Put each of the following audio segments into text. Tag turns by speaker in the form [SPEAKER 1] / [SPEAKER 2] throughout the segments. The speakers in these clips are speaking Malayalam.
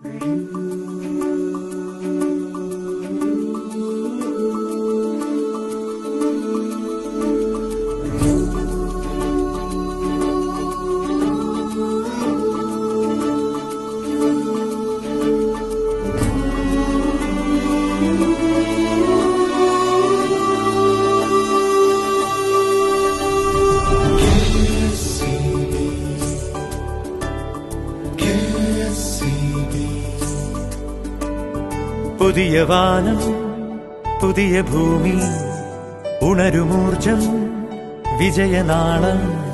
[SPEAKER 1] പുതിയ വാനം പുതിയ ഭൂമി ഉണരുമൂർജം വിജയനാളം.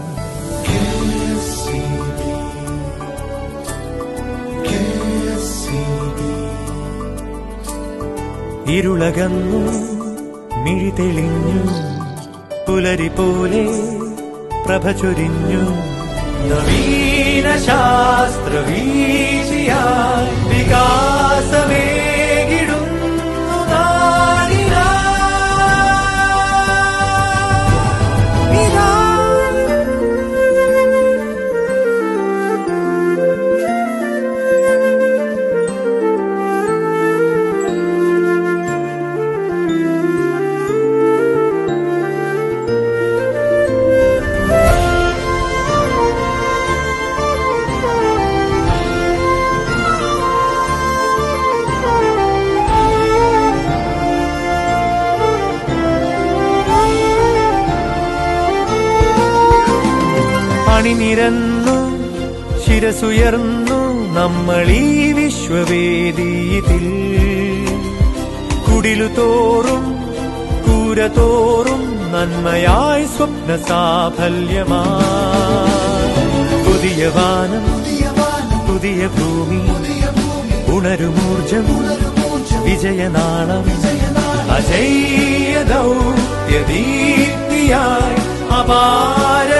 [SPEAKER 1] ഇരുളകന്നു മിഴി തെളിഞ്ഞു പുലരി പോലെ പ്രഭ ചൊരിഞ്ഞു. നവീന ശാസ്ത്രവീചിയായി വികാസമേകിടുന്നു നാടിനാ. അണിനിരന്നു ശിരസുയർന്നു നമ്മളീ വിശ്വവേദിയിൽ. കുടിലുതോറും കൂരതോറും നന്മയായി സ്വപ്ന സാഫല്യമായി. പുതിയ വാനം പുതിയ ഭൂമി ഉണരുമൂർജം വിജയനാളം. അജയ്യ ദൗത്യദീപ്തിയായി അപാര